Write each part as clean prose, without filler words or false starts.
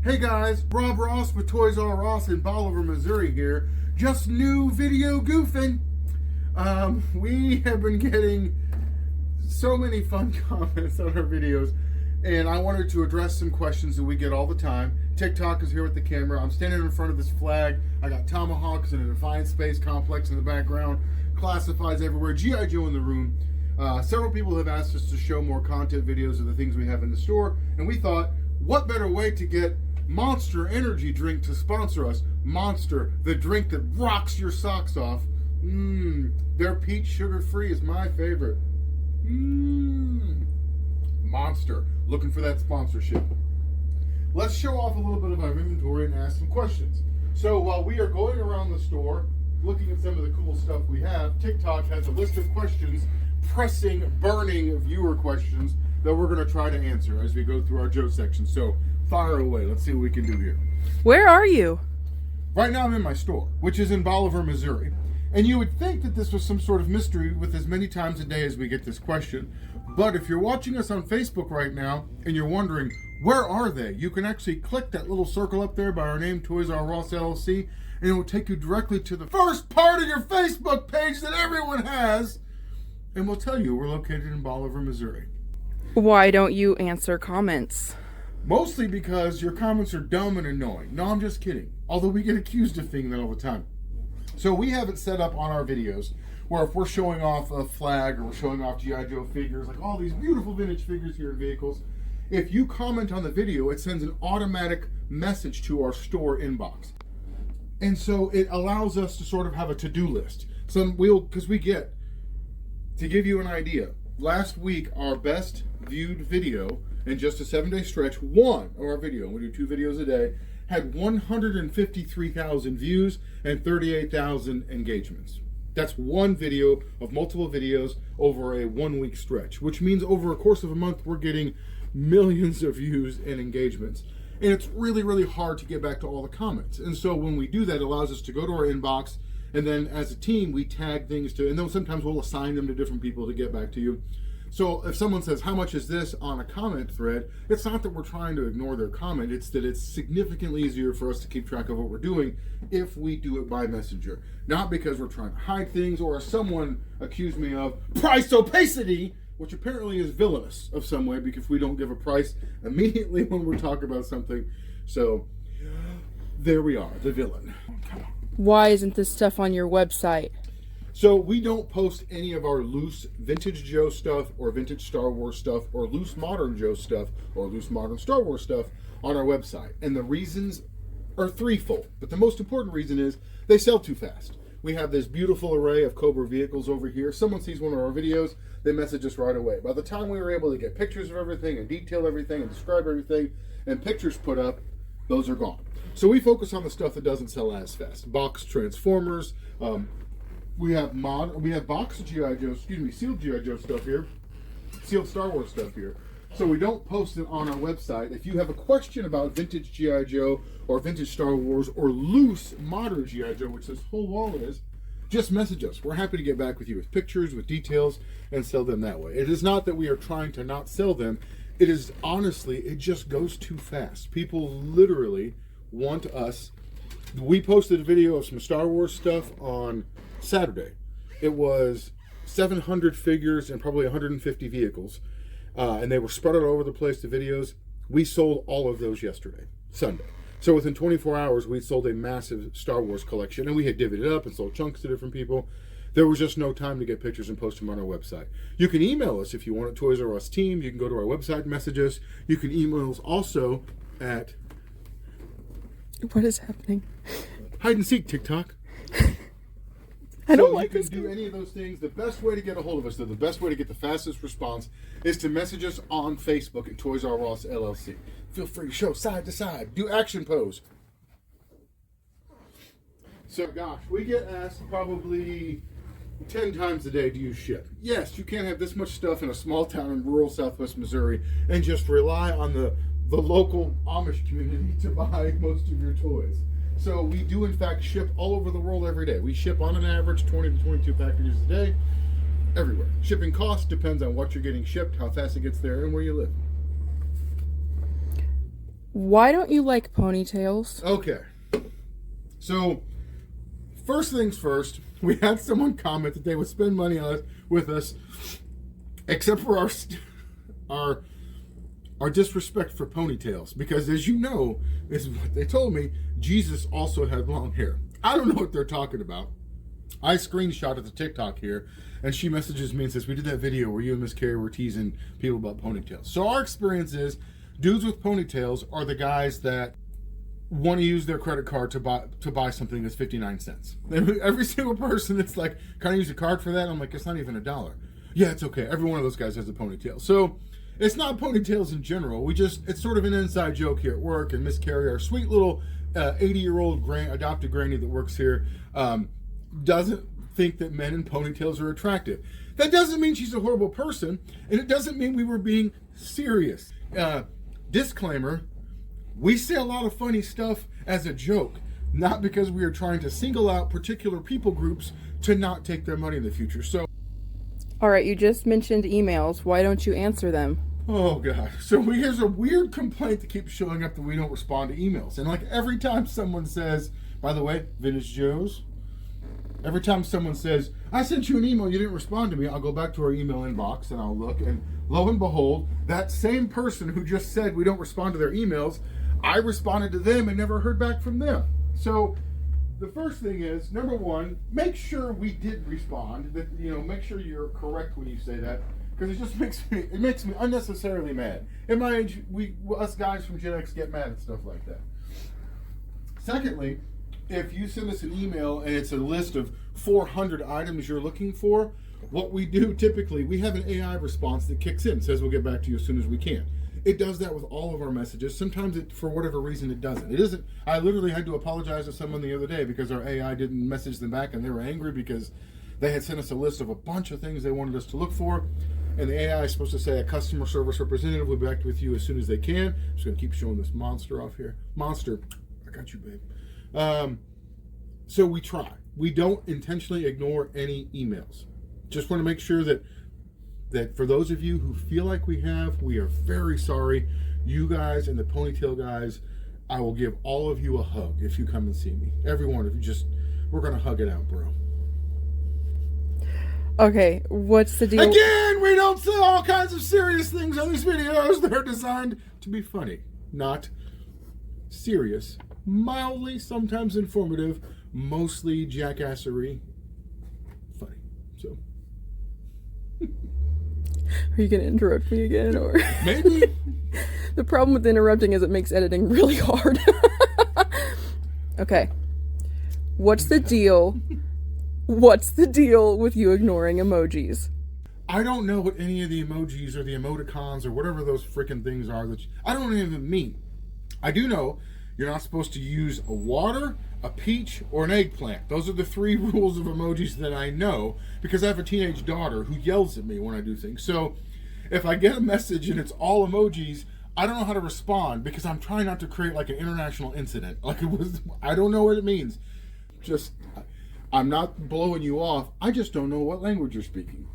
Hey guys, Rob Ross with ToysRRoss in Bolivar, Missouri here. Just new video goofing. We have been getting so many fun comments on our videos, and I wanted to address some questions that we get all the time. TikTok is here with the camera. I'm standing in front of this flag. I got tomahawks and a Defiant Space Complex in the background. Classifieds everywhere. G.I. Joe in the room. Several people have asked us to show more content videos of the things we have in the store, and we thought, what better way to get Monster energy drink to sponsor us? Monster, the drink that rocks your socks off. Their peach sugar-free is my favorite. Monster, looking for that sponsorship. Let's show off a little bit of our inventory and ask some questions. So while we are going around the store, looking at some of the cool stuff we have, TikTok has a list of questions, pressing, burning viewer questions that we're going to try to answer as we go through our Joe section. So fire away. Let's see what we can do here. Where are you? Right now I'm in my store, which is in Bolivar, Missouri. And you would think that this was some sort of mystery with as many times a day as we get this question. But if you're watching us on Facebook right now and you're wondering, where are they? You can actually click that little circle up there by our name, ToysRRoss LLC, and it will take you directly to the first part of your Facebook page that everyone has. And we'll tell you we're located in Bolivar, Missouri. Why don't you answer comments? Mostly because your comments are dumb and annoying. No, I'm just kidding. Although we get accused of thinking that all the time. So we have it set up on our videos where if we're showing off a flag or we're showing off G.I. Joe figures, like all these beautiful vintage figures here in vehicles, if you comment on the video, it sends an automatic message to our store inbox. And so it allows us to sort of have a to-do list. Because we get, to give you an idea, last week our best viewed video in just a 7-day stretch, one of our video, we do 2 videos a day, had 153,000 views and 38,000 engagements. That's one video of multiple videos over a 1-week stretch, which means over a course of a month, we're getting millions of views and engagements. And it's really, really hard to get back to all the comments. And so when we do that, it allows us to go to our inbox, and then as a team, we tag things to, and then sometimes we'll assign them to different people to get back to you. So if someone says, how much is this on a comment thread, it's not that we're trying to ignore their comment, it's that it's significantly easier for us to keep track of what we're doing if we do it by messenger. Not because we're trying to hide things, or as someone accused me of price opacity, which apparently is villainous of some way because we don't give a price immediately when we're talking about something. So there we are, the villain. Why isn't this stuff on your website? So we don't post any of our loose vintage Joe stuff or vintage Star Wars stuff or loose modern Joe stuff or loose modern Star Wars stuff on our website. And the reasons are threefold. But the most important reason is they sell too fast. We have this beautiful array of Cobra vehicles over here. Someone sees one of our videos, they message us right away. By the time we were able to get pictures of everything and detail everything and describe everything and pictures put up, those are gone. So we focus on the stuff that doesn't sell as fast. Box Transformers, we have boxed G.I. Joe, sealed G.I. Joe stuff here, sealed Star Wars stuff here. So we don't post it on our website. If you have a question about vintage G.I. Joe or vintage Star Wars or loose modern G.I. Joe, which this whole wall is, just message us. We're happy to get back with you with pictures, with details, and sell them that way. It is not that we are trying to not sell them. It is honestly, it just goes too fast. People literally want us. We posted a video of some Star Wars stuff on Saturday. It was 700 figures and probably 150 vehicles. And they were spread out all over the place, the videos. We sold all of those yesterday, Sunday. So within 24 hours, we sold a massive Star Wars collection. And we had divvied it up and sold chunks to different people. There was just no time to get pictures and post them on our website. You can email us if you want at ToysRRoss team. You can go to our website, message us. You can email us also at... What is happening? Hide and seek, TikTok. I don't like this. So you can do any of those things. The best way to get a hold of us, though, the best way to get the fastest response is to message us on Facebook at ToysRRoss LLC. Feel free to show side to side. Do action pose. So, gosh, we get asked probably 10 times a day, do you ship? Yes, you can't have this much stuff in a small town in rural southwest Missouri and just rely on the local Amish community to buy most of your toys. So we do, in fact, ship all over the world every day. We ship on an average 20 to 22 packages a day, everywhere. Shipping cost depends on what you're getting shipped, how fast it gets there, and where you live. Why don't you like ponytails? Okay. So, first things first, we had someone comment that they would spend money on us, with us, except for our disrespect for ponytails. Because as you know, this is what they told me, Jesus also had long hair. I don't know what they're talking about. I screenshotted the TikTok here, and she messages me and says, we did that video where you and Miss Carrie were teasing people about ponytails. So our experience is, dudes with ponytails are the guys that want to use their credit card to buy something that's 59 cents. Every single person that's like, can I use a card for that? I'm like, it's not even $1. Yeah, it's okay. Every one of those guys has a ponytail. So it's not ponytails in general. It's sort of an inside joke here at work. And Miss Carrie, our sweet little 80-year-old adopted granny that works here, doesn't think that men in ponytails are attractive. That doesn't mean she's a horrible person, and it doesn't mean we were being serious. Disclaimer, we say a lot of funny stuff as a joke, not because we are trying to single out particular people groups to not take their money in the future. So, All right, you just mentioned emails. Why don't you answer them? oh God. So here's a weird complaint that keeps showing up that we don't respond to emails. And like every time someone says, by the way, Vintage Joe's, every time someone says, I sent you an email, you didn't respond to me, I'll go back to our email inbox and I'll look, and lo and behold, that same person who just said we don't respond to their emails, I responded to them and never heard back from them. So the first thing is, number one, make sure we did respond. That, make sure you're correct when you say that, because it just makes me unnecessarily mad. In my age, us guys from Gen X get mad at stuff like that. Secondly, if you send us an email and it's a list of 400 items you're looking for, what we do typically, we have an AI response that kicks in, says we'll get back to you as soon as we can. It does that with all of our messages. Sometimes for whatever reason, it doesn't. It isn't. I literally had to apologize to someone the other day because our AI didn't message them back, and they were angry because they had sent us a list of a bunch of things they wanted us to look for. And the AI is supposed to say a customer service representative will be back with you as soon as they can. I'm just going to keep showing this monster off here. Monster, I got you, babe. So we try. We don't intentionally ignore any emails. Just want to make sure that for those of you who feel like we are very sorry. You guys and the ponytail guys, I will give all of you a hug if you come and see me. Every one of you, we're going to hug it out, bro. Okay, what's the deal? Again, we don't say all kinds of serious things on these videos. They're designed to be funny, not serious. Mildly, sometimes informative, mostly jackassery. Funny. So. Are you going to interrupt me again, or? Maybe. The problem with interrupting is it makes editing really hard. Okay. What's the deal? What's the deal with you ignoring emojis? I don't know what any of the emojis or the emoticons or whatever those freaking things are I don't even mean. I do know you're not supposed to use a water, a peach, or an eggplant. Those are the 3 rules of emojis that I know, because I have a teenage daughter who yells at me when I do things. So if I get a message and it's all emojis, I don't know how to respond, because I'm trying not to create like an international incident. I don't know what it means. I'm not blowing you off. I just don't know what language you're speaking.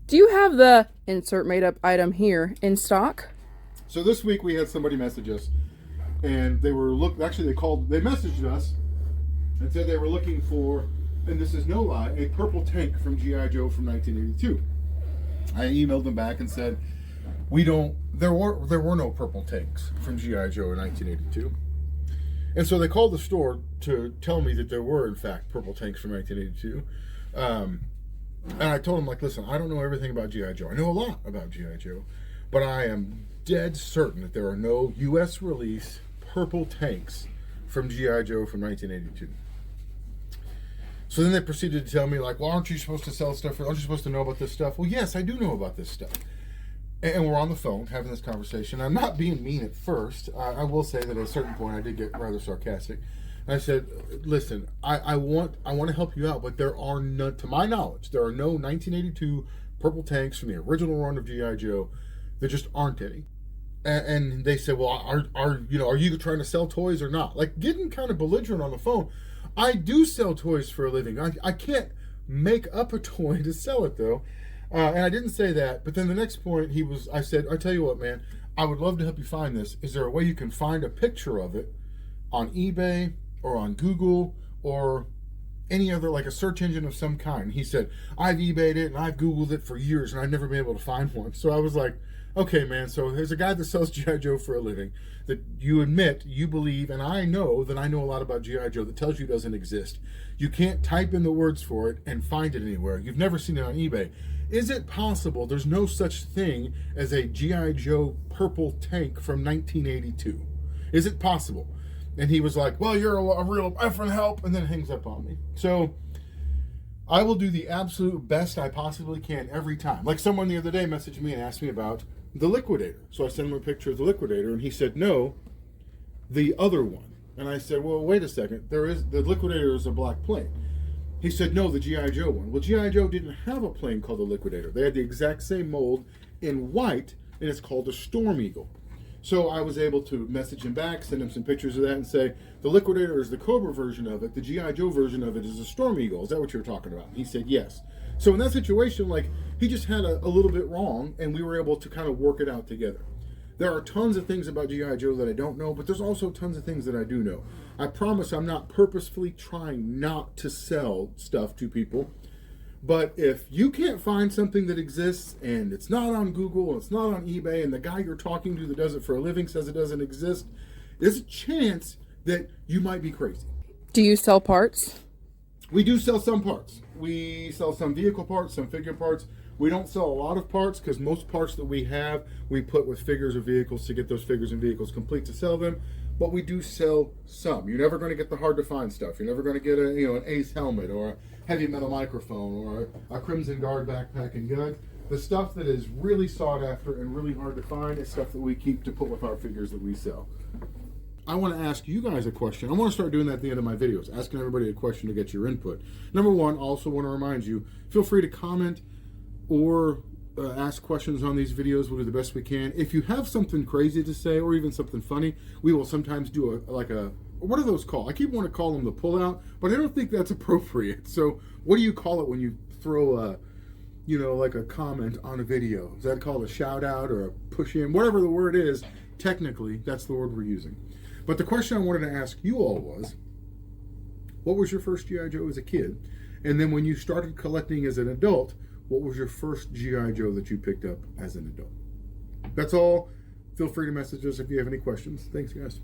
Do you have the insert made up item here in stock? So this week we had somebody message us, and they messaged us and said they were looking for, and this is no lie, a purple tank from G.I. Joe from 1982. I emailed them back and said, there were no purple tanks from G.I. Joe in 1982. And so they called the store to tell me that there were, in fact, purple tanks from 1982. And I told them, listen, I don't know everything about G.I. Joe. I know a lot about G.I. Joe, but I am dead certain that there are no U.S. release purple tanks from G.I. Joe from 1982. So then they proceeded to tell me, well, aren't you supposed to sell stuff? Aren't you supposed to know about this stuff? Well, yes, I do know about this stuff. And we're on the phone having this conversation. I'm not being mean at first. I will say that at a certain point I did get rather sarcastic. I said, listen, I want to help you out, but there are no, to my knowledge, there are no 1982 purple tanks from the original run of G.I. Joe. There just aren't any. And they said, well, are you trying to sell toys or not? Getting kind of belligerent on the phone. I do sell toys for a living. I can't make up a toy to sell it, though. And I didn't say that. But then the next point, I said, I tell you what, man, I would love to help you find this. Is there a way you can find a picture of it on eBay or on Google or any other, like a search engine of some kind? He said, I've eBayed it and I've Googled it for years and I've never been able to find one. So I was like, okay, man, so there's a guy that sells G.I. Joe for a living that you admit, you believe, and I know that I know a lot about G.I. Joe that tells you doesn't exist. You can't type in the words for it and find it anywhere. You've never seen it on eBay. Is it possible there's no such thing as a G.I. Joe purple tank from 1982? Is it possible? And he was like, well, you're a real effing help, and then hangs up on me. So I will do the absolute best I possibly can every time. Like someone the other day messaged me and asked me about the Liquidator. So I sent him a picture of the Liquidator, and he said, no, the other one. And I said, well, wait a second. The Liquidator is a black plane. He said, no, the G.I. Joe one. Well, G.I. Joe didn't have a plane called the Liquidator. They had the exact same mold in white, and it's called a Storm Eagle. So I was able to message him back, send him some pictures of that, and say, the Liquidator is the Cobra version of it. The G.I. Joe version of it is a Storm Eagle. Is that what you're talking about? He said, yes. So in that situation, like, he just had a little bit wrong, and we were able to kind of work it out together. There are tons of things about G.I. Joe that I don't know, but there's also tons of things that I do know. I promise I'm not purposefully trying not to sell stuff to people. But if you can't find something that exists and it's not on Google and it's not on eBay and the guy you're talking to that does it for a living says it doesn't exist, there's a chance that you might be crazy. Do you sell parts? We do sell some parts. We sell some vehicle parts, some figure parts. We don't sell a lot of parts because most parts that we have, we put with figures or vehicles to get those figures and vehicles complete to sell them. But we do sell some. You're never going to get the hard to find stuff. You're never going to get an Ace helmet or a heavy metal microphone or a Crimson Guard backpack and gun. The stuff that is really sought after and really hard to find is stuff that we keep to put with our figures that we sell. I want to ask you guys a question. I want to start doing that at the end of my videos, asking everybody a question to get your input. Number one, I also want to remind you, feel free to comment or ask questions on these videos. We'll do the best we can. If you have something crazy to say or even something funny, we will sometimes do what are those called? I keep wanting to call them the pull-out, but I don't think that's appropriate. So what do you call it when you throw a comment on a video? Is that called a shout-out or a push-in? Whatever the word is, technically, that's the word we're using. But the question I wanted to ask you all was, what was your first G.I. Joe as a kid? And then when you started collecting as an adult, what was your first G.I. Joe that you picked up as an adult? That's all. Feel free to message us if you have any questions. Thanks, guys.